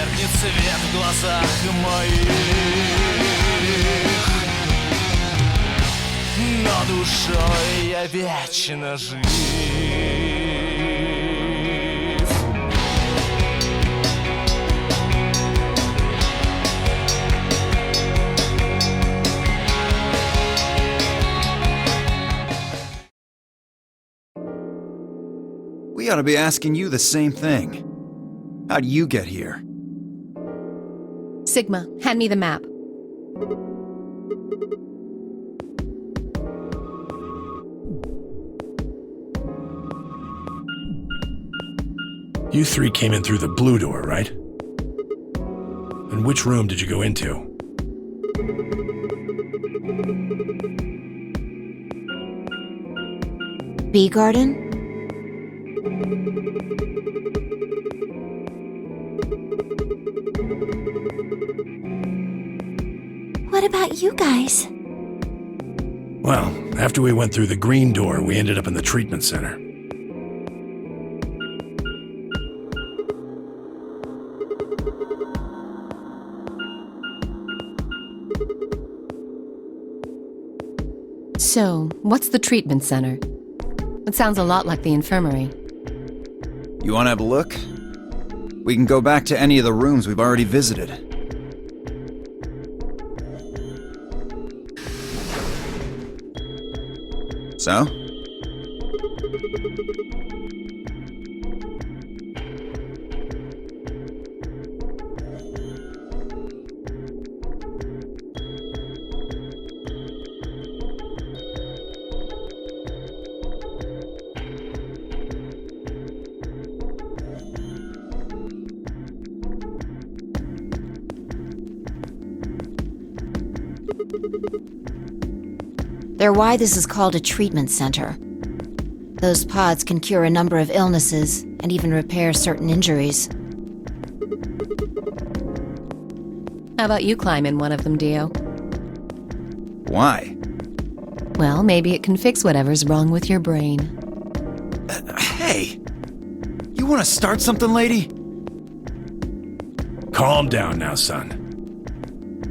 меркнет свет в глазах моих, но душой я вечно жив. We ought to be asking you the same thing. How'd you get here? Sigma, hand me the map. You three came in through the blue door, right? And which room did you go into? Bee garden? What about you guys? Well, after we went through the green door, we ended up in the treatment center. So, what's the treatment center? It sounds a lot like the infirmary. You want to have a look? We can go back to any of the rooms we've already visited. So? They're why this is called a treatment center. Those pods can cure a number of illnesses and even repair certain injuries. How about you climb in one of them, Dio? Why? Well, maybe it can fix whatever's wrong with your brain. Hey! You want to start something, lady? Calm down now, son.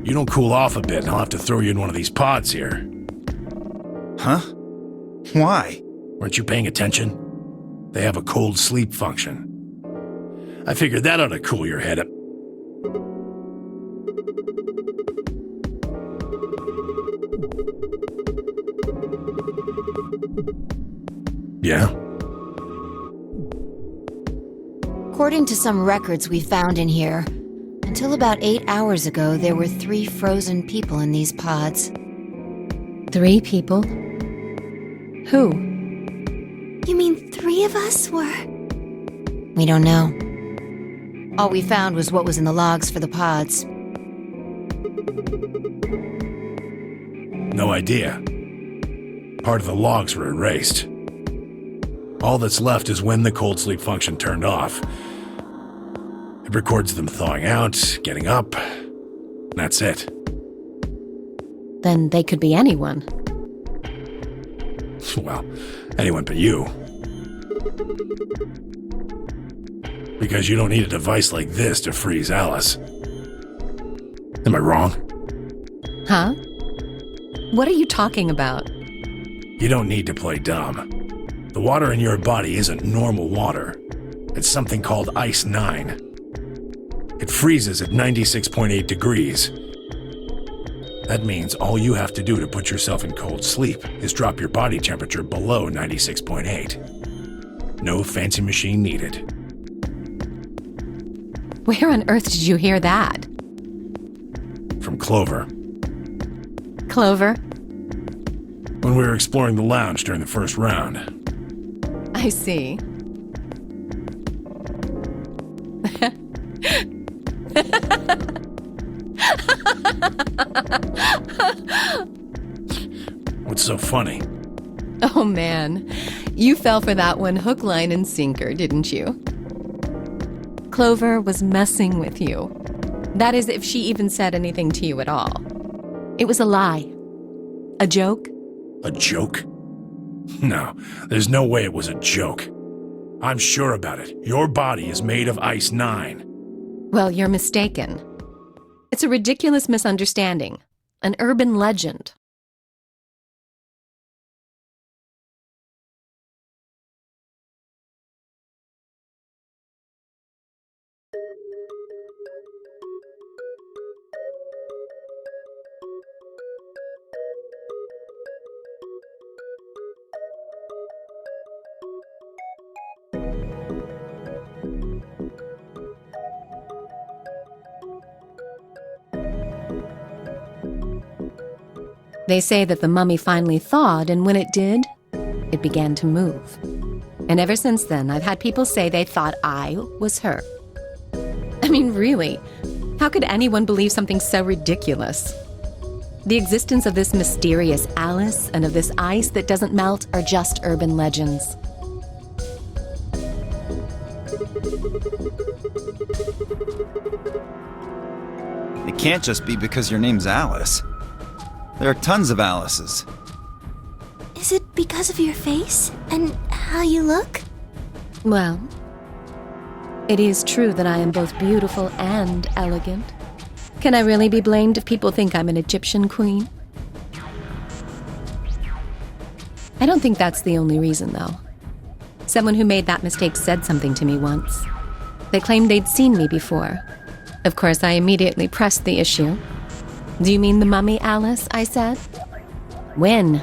You don't cool off a bit and I'll have to throw you in one of these pods here. Huh? Why? Weren't you paying attention? They have a cold sleep function. I figured that ought to cool your head up. Yeah? According to some records we found in here, until about 8 hours ago, there were 3 frozen people in these pods. 3 people? Who? You mean 3 of us were? We don't know. All we found was what was in the logs for the pods. No idea. Part of the logs were erased. All that's left is when the cold sleep function turned off. It records them thawing out, getting up. That's it. Then they could be anyone. Well, anyone but you. Because you don't need a device like this to freeze Alice. Am I wrong? Huh? What are you talking about? You don't need to play dumb. The water in your body isn't normal water. It's something called Ice 9. It freezes at 96.8 degrees. That means all you have to do to put yourself in cold sleep is drop your body temperature below 96.8. No fancy machine needed. Where on earth did you hear that? From Clover. Clover? When we were exploring the lounge during the first round. I see. What's so funny? Oh man, you fell for that one hook, line, and sinker, didn't you? Clover was messing with you. That is, if she even said anything to you at all. It was a lie. A joke? A joke? No, there's no way it was a joke. I'm sure about it. Your body is made of Ice 9. Well, you're mistaken. It's a ridiculous misunderstanding, an urban legend. They say that the mummy finally thawed, and when it did, it began to move. And ever since then, I've had people say they thought I was her. I mean, really, how could anyone believe something so ridiculous? The existence of this mysterious Alice and of this ice that doesn't melt are just urban legends. It can't just be because your name's Alice. There are tons of Alices. Is it because of your face and how you look? Well, it is true that I am both beautiful and elegant. Can I really be blamed if people think I'm an Egyptian queen? I don't think that's the only reason, though. Someone who made that mistake said something to me once. They claimed they'd seen me before. Of course, I immediately pressed the issue. Do you mean the mummy, Alice? I said. When?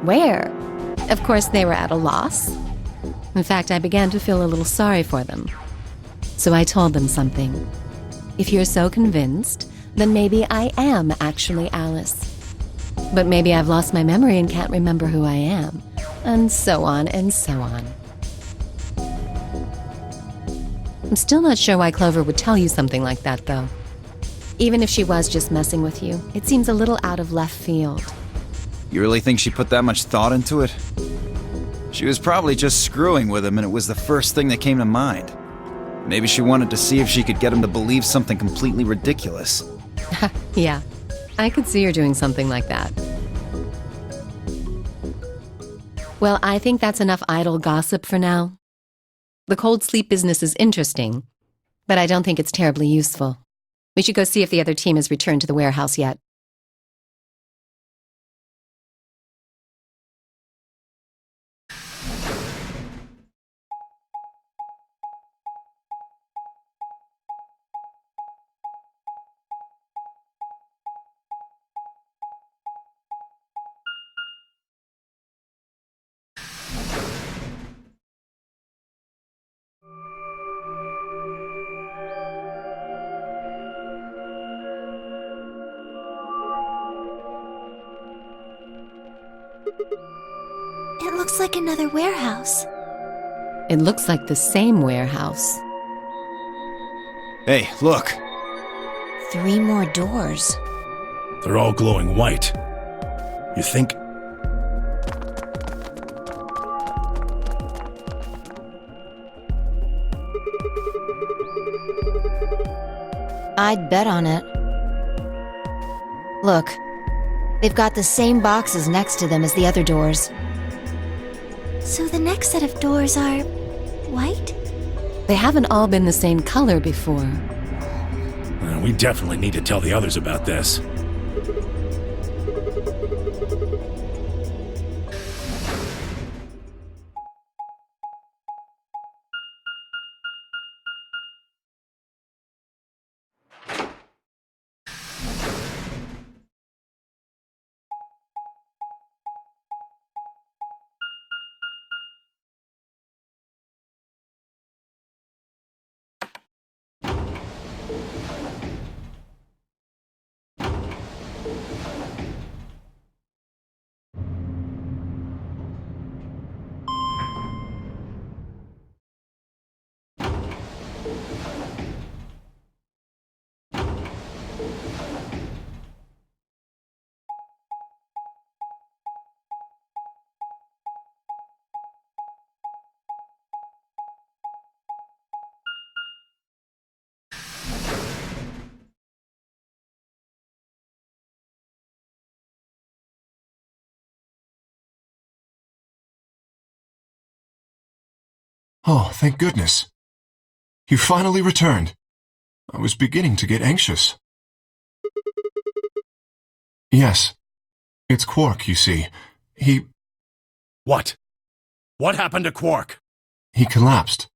Where? Of course, they were at a loss. In fact, I began to feel a little sorry for them. So I told them something. If you're so convinced, then maybe I am actually Alice. But maybe I've lost my memory and can't remember who I am. And so on and so on. I'm still not sure why Clover would tell you something like that, though. Even if she was just messing with you, it seems a little out of left field. You really think she put that much thought into it? She was probably just screwing with him and it was the first thing that came to mind. Maybe she wanted to see if she could get him to believe something completely ridiculous. Yeah, I could see her doing something like that. Well, I think that's enough idle gossip for now. The cold sleep business is interesting, but I don't think it's terribly useful. We should go see if the other team has returned to the warehouse yet. It looks like another warehouse. It looks like the same warehouse. Hey, look! 3 more doors. They're all glowing white. You think... I'd bet on it. Look, they've got the same boxes next to them as the other doors. So the next set of doors are white? They haven't all been the same color before. We definitely need to tell the others about this. Oh, thank goodness. You finally returned. I was beginning to get anxious. Yes. It's Quark, you see. What? What happened to Quark? He collapsed.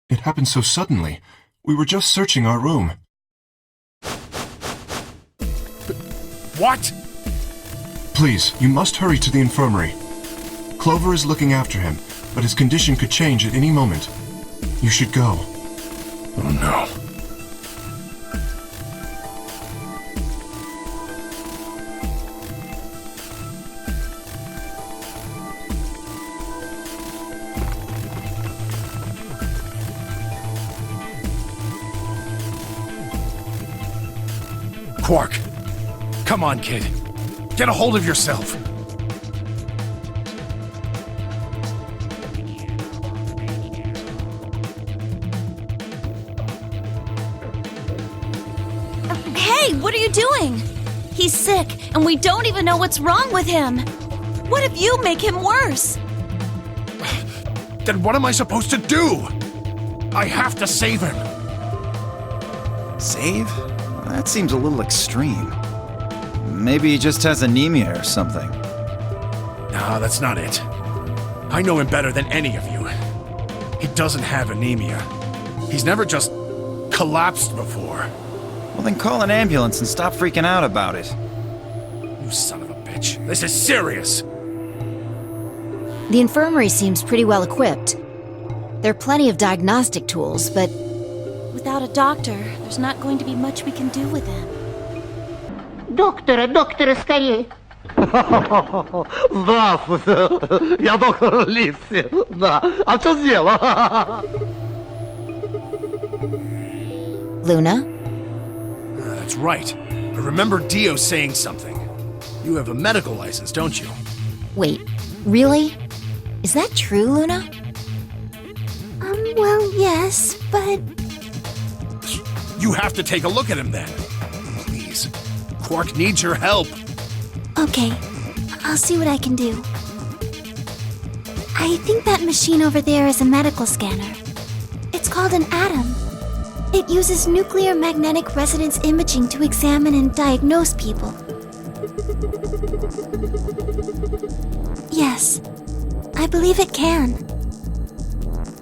It happened so suddenly. We were just searching our room. What? Please, you must hurry to the infirmary. Clover is looking after him, but his condition could change at any moment. You should go. Oh no. Quark! Come on, kid. Get a hold of yourself. Hey, what are you doing? He's sick, and we don't even know what's wrong with him. What if you make him worse? Then what am I supposed to do? I have to save him. Save? That seems a little extreme. Maybe he just has anemia or something. No, that's not it. I know him better than any of you. He doesn't have anemia. He's never just collapsed before. Well, then call an ambulance and stop freaking out about it. You son of a bitch. This is serious. The infirmary seems pretty well equipped. There are plenty of diagnostic tools, but Without a doctor, there's not going to be much we can do with him. Доктора, скорее! Здравствуйте! Я доктор Ливси. Да. А что дело? Luna? That's right. I remember Dio saying something. You have a medical license, don't you? Wait, really? Is that true, Luna? Well, yes, but... You have to take a look at him then. Please. Quark needs your help. Okay, I'll see what I can do. I think that machine over there is a medical scanner. It's called an atom. It uses nuclear magnetic resonance imaging to examine and diagnose people. Yes, I believe it can.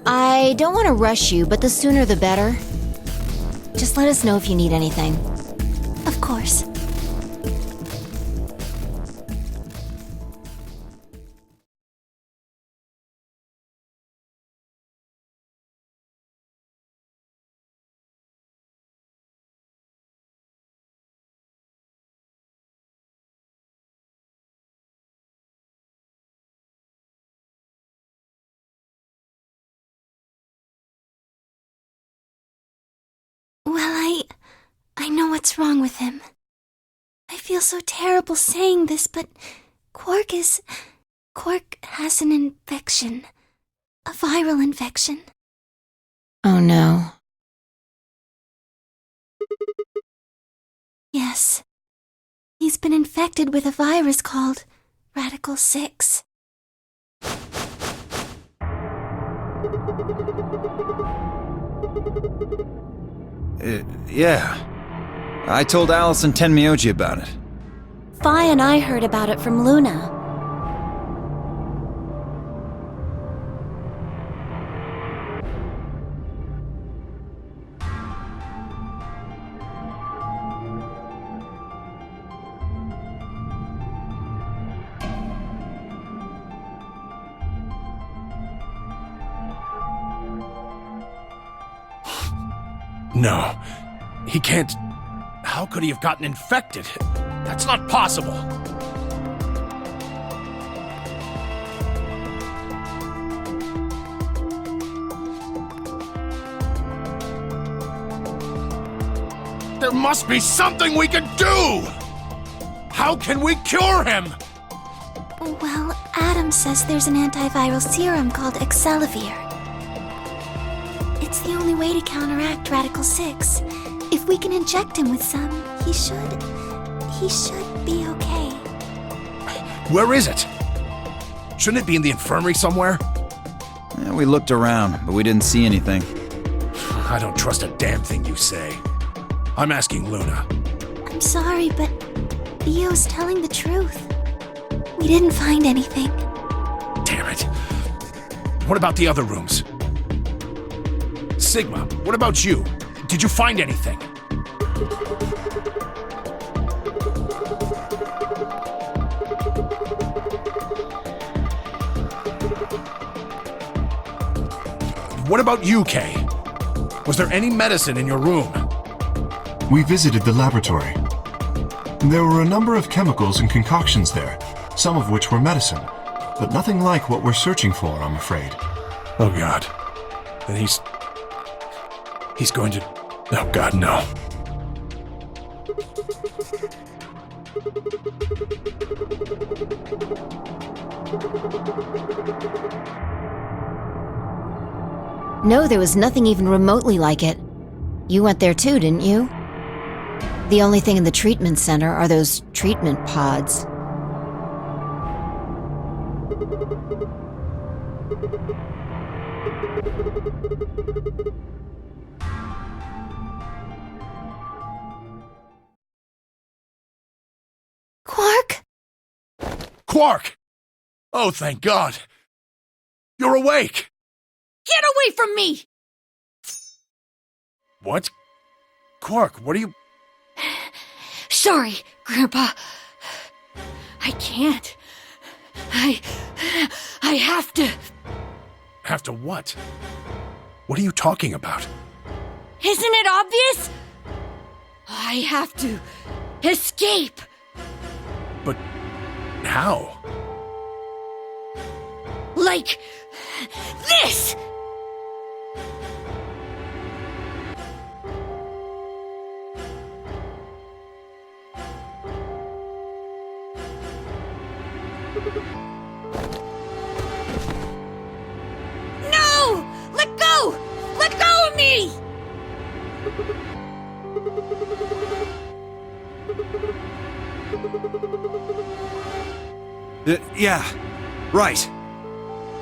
I don't want to rush you, but the sooner the better. Just let us know if you need anything. Of course. Well, I know what's wrong with him. I feel so terrible saying this, but Quark has an infection. A viral infection. Oh no. Yes. He's been infected with a virus called Radical 6. Yeah. I told Alice and Tenmyoji about it. Fi and I heard about it from Luna. No. He can't... How could he have gotten infected? That's not possible. There must be something we can do! How can we cure him? Well, Adam says there's an antiviral serum called Excelavir. It's the only way to counteract Radical 6. If we can inject him with some, he should be okay. Where is it? Shouldn't it be in the infirmary somewhere? Yeah, we looked around, but we didn't see anything. I don't trust a damn thing you say. I'm asking Luna. I'm sorry, but Theo's telling the truth. We didn't find anything. Damn it. What about the other rooms? Sigma, what about you? Did you find anything? What about you, Kay? Was there any medicine in your room? We visited the laboratory. There were a number of chemicals and concoctions there, some of which were medicine, but nothing like what we're searching for, I'm afraid. Oh, God. Then he's going to... Oh, God, no. No, there was nothing even remotely like it. You went there too, didn't you? The only thing in the treatment center are those treatment pods. Quark? Quark! Oh, thank God. You're awake! Get away from me! What? Quark, what are you... Sorry, Grandpa. I can't. I have to. Have to what? What are you talking about? Isn't it obvious? I have to escape. But how? Like this! No! Let go! Let go of me! Yeah, right.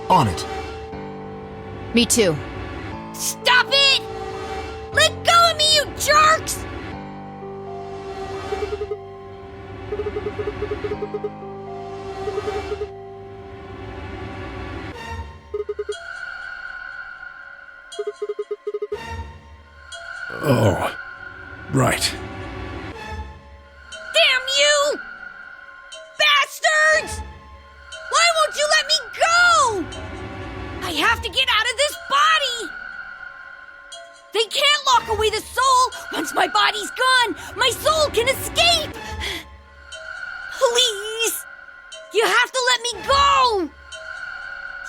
On it. Me too. Stop it! Let go of me, you jerks! Oh, right. Damn you! Bastards! Why won't you let me go? I have to get out of this body! They can't lock away the soul! Once my body's gone, my soul can escape! Please! You have to let me go!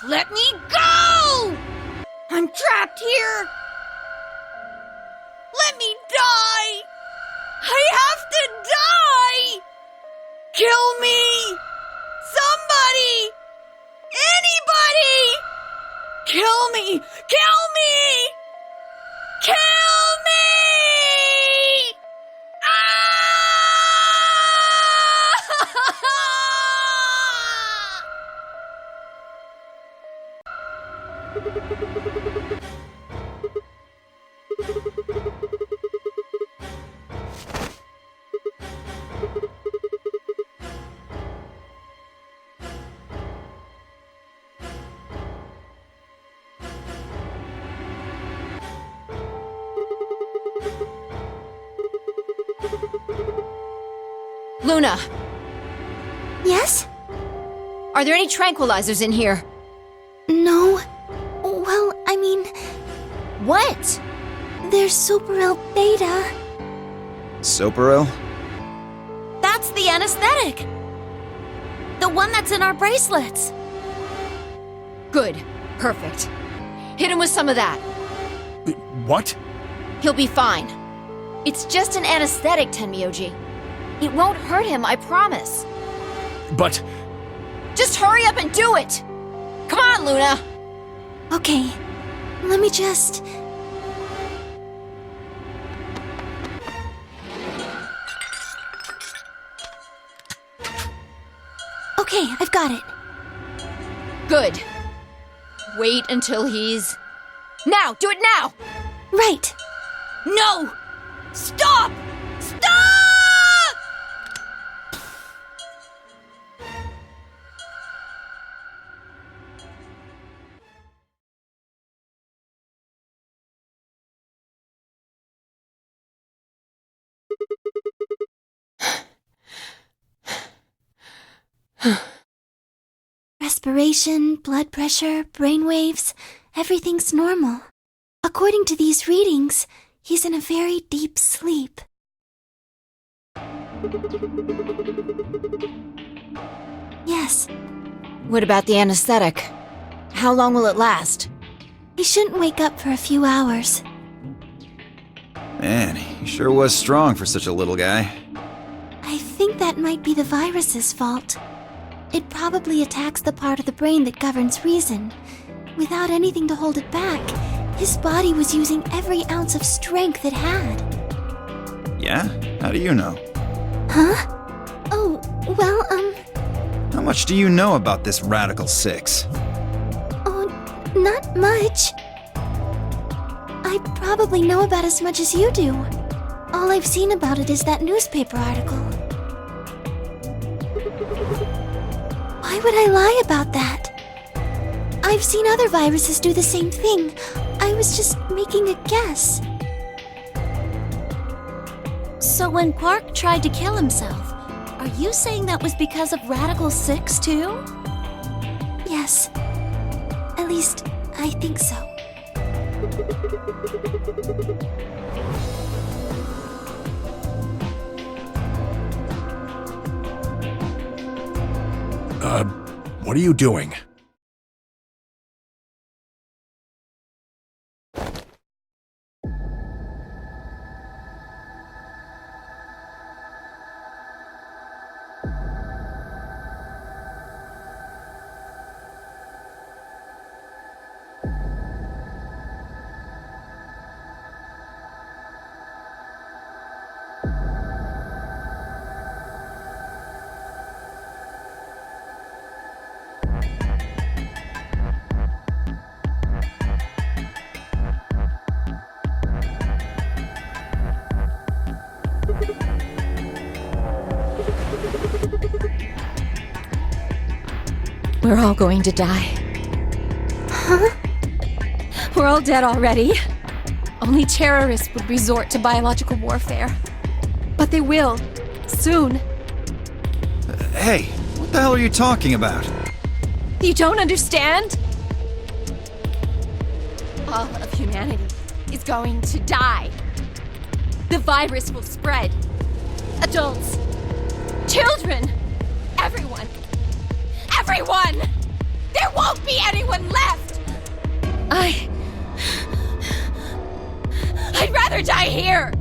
Let me go! I'm trapped here! Let me die! I have to die! Kill me! Somebody! Anybody! Kill me! Kill me! Kill me! Luna, Yes? are there any tranquilizers in here? No. Well, I mean, What? there's Superil Beta. Soperil? That's the anesthetic! The one that's in our bracelets! Good. Perfect. Hit him with some of that. What? He'll be fine. It's just an anesthetic, Tenmyoji. It won't hurt him, I promise. But... Just hurry up and do it! Come on, Luna! Okay, let me just... Okay, I've got it. Good. Wait until he's... Now! Do it now! Right. No! Stop! Stop! Respiration, blood pressure, brainwaves, everything's normal. According to these readings, he's in a very deep sleep. Yes, What about the anesthetic? How long will it last? he shouldn't wake up for a few hours. Man, he sure was strong for such a little guy. I think that might be the virus's fault. It probably attacks the part of the brain that governs reason. Without anything to hold it back, his body was using every ounce of strength it had. Yeah? How do you know? Huh? Oh, well, How much do you know about this Radical 6? oh, not much. I probably know about as much as you do. All I've seen about it is that newspaper article. Why would I lie about that? I've seen other viruses do the same thing. I was just making a guess. So when Quark tried to kill himself, are you saying that was because of Radical 6 too? Yes. At least, I think so. What are you doing? We're all going to die. Huh? We're all dead already. Only terrorists would resort to biological warfare. But they will. Soon. Hey, what the hell are you talking about? You don't understand? All of humanity is going to die. The virus will spread. Adults. Children. Everyone. Everyone! There won't be anyone left! I'd rather die here!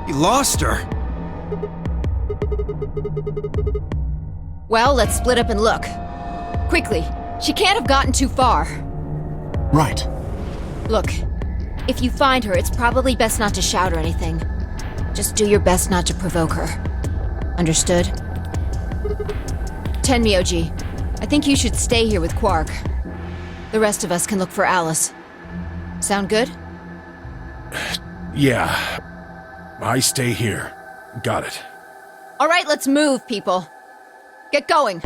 You lost her. Well, let's split up and look. Quickly. She can't have gotten too far. Right. Look, if you find her, it's probably best not to shout or anything. Just do your best not to provoke her. Understood? Tenmi OG, I think you should stay here with Quark. The rest of us can look for Alice. Sound good? Yeah. I stay here. Got it. All right, let's move, people. Get going.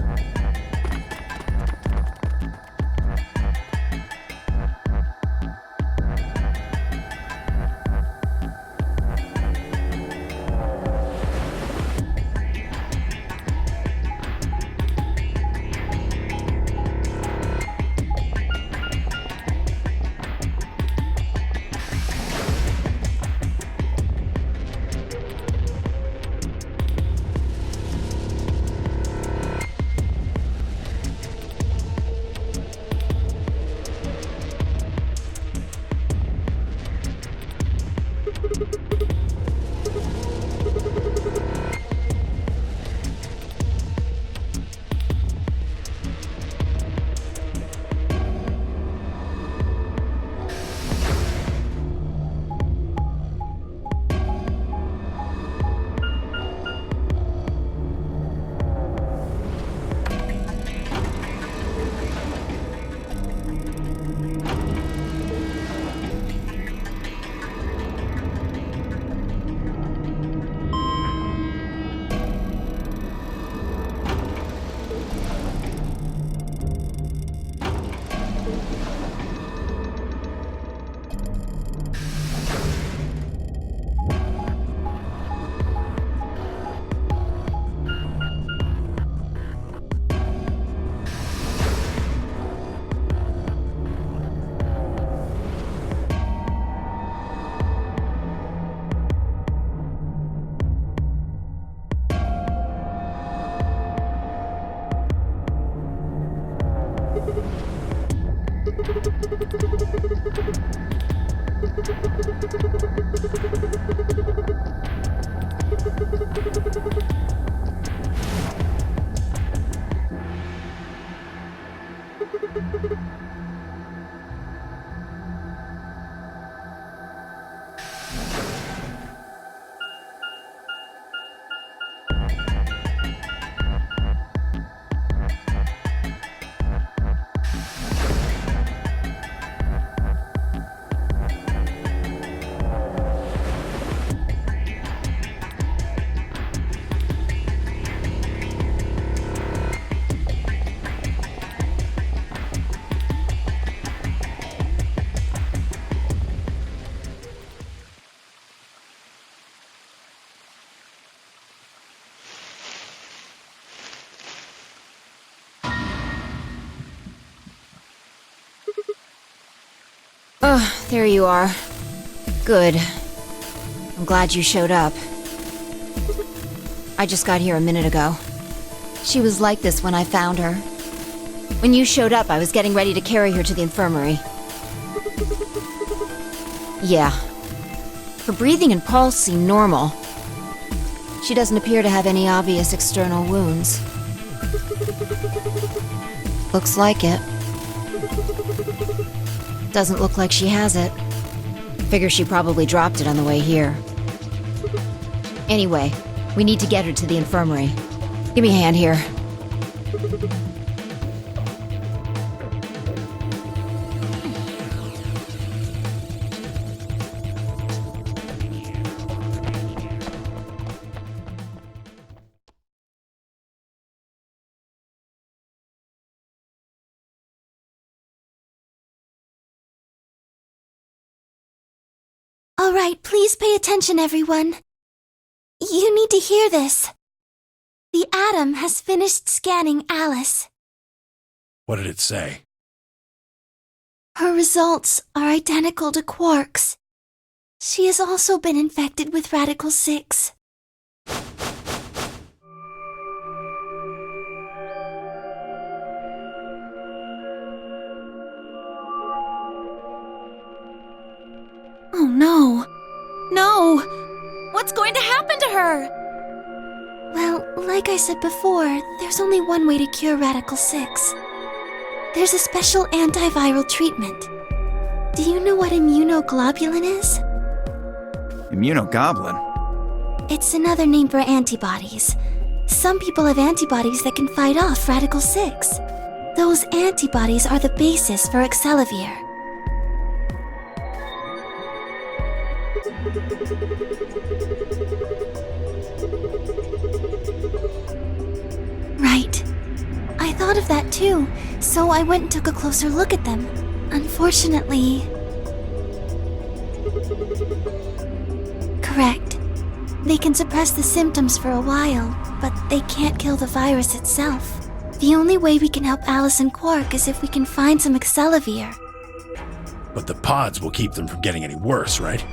Oh, there you are. Good. I'm glad you showed up. I just got here a minute ago. She was like this when I found her. When you showed up, I was getting ready to carry her to the infirmary. Yeah. Her breathing and pulse seem normal. She doesn't appear to have any obvious external wounds. Looks like it. Doesn't look like she has it. Figure she probably dropped it on the way here. Anyway, we need to get her to the infirmary. Give me a hand here. All right, please pay attention, everyone. You need to hear this. The Atom has finished scanning Alice. What did it say? Her results are identical to Quark's. She has also been infected with Radical 6. Oh no. No! What's going to happen to her? Well, like I said before, there's only one way to cure Radical 6. There's a special antiviral treatment. Do you know what immunoglobulin is? Immunogoblin? It's another name for antibodies. Some people have antibodies that can fight off Radical 6. Those antibodies are the basis for Excelivir. Right. I thought of that too, so I went and took a closer look at them. Unfortunately... Correct. They can suppress the symptoms for a while, but they can't kill the virus itself. The only way we can help Alice and Quark is if we can find some Excelivir. But the pods will keep them from getting any worse, right?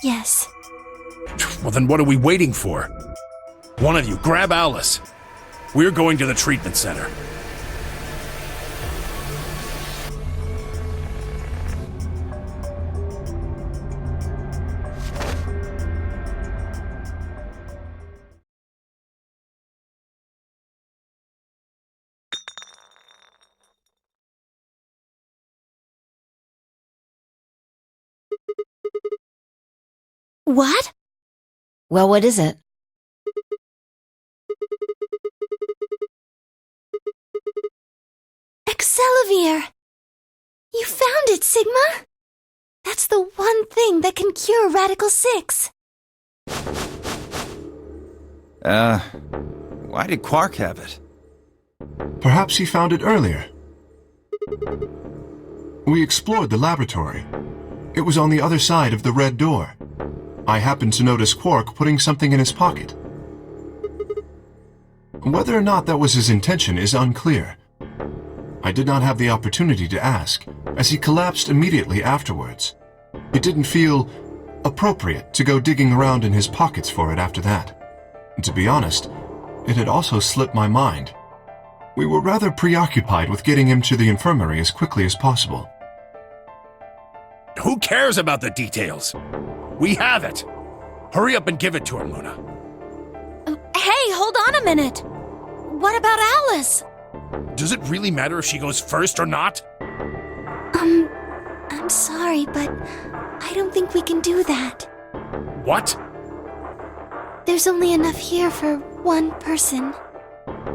Yes. Well, then what are we waiting for? One of you, grab Alice. We're going to the treatment center. What? Well, what is it? Excelivir! You found it, Sigma! That's the one thing that can cure Radical 6. Why did Quark have it? Perhaps he found it earlier. We explored the laboratory. It was on the other side of the red door. I happened to notice Quark putting something in his pocket. Whether or not that was his intention is unclear. I did not have the opportunity to ask, as he collapsed immediately afterwards. It didn't feel appropriate to go digging around in his pockets for it after that. And to be honest, it had also slipped my mind. We were rather preoccupied with getting him to the infirmary as quickly as possible. Who cares about the details? We have it. Hurry up and give it to her, Luna. Hey, hold on a minute. What about Alice? Does it really matter if she goes first or not? I'm sorry, but I don't think we can do that. What? There's only enough here for one person.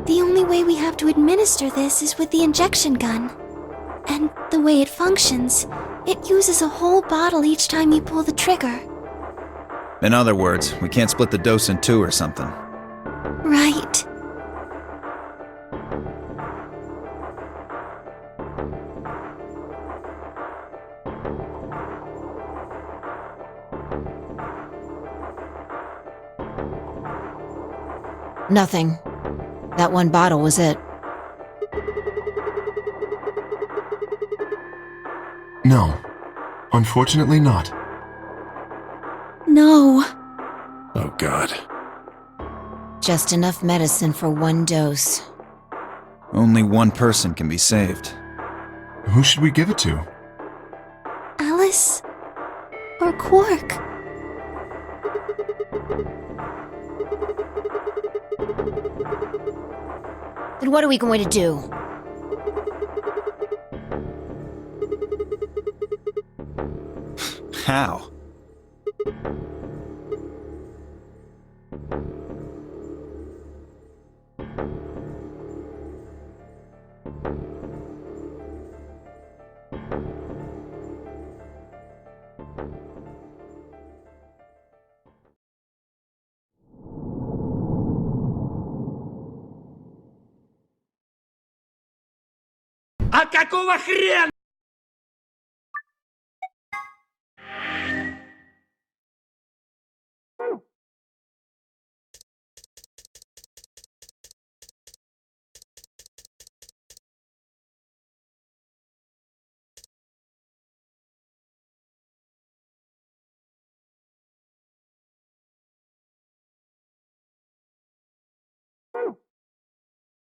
The only way we have to administer this is with the injection gun. And the way it functions, it uses a whole bottle each time you pull the trigger. In other words, we can't split the dose in two or something. Right. Nothing. That one bottle was it. No. Unfortunately not. No. Oh, God. Just enough medicine for one dose. Only one person can be saved. Who should we give it to? Alice? Or Quark? Then what are we going to do? How? А какого хрена?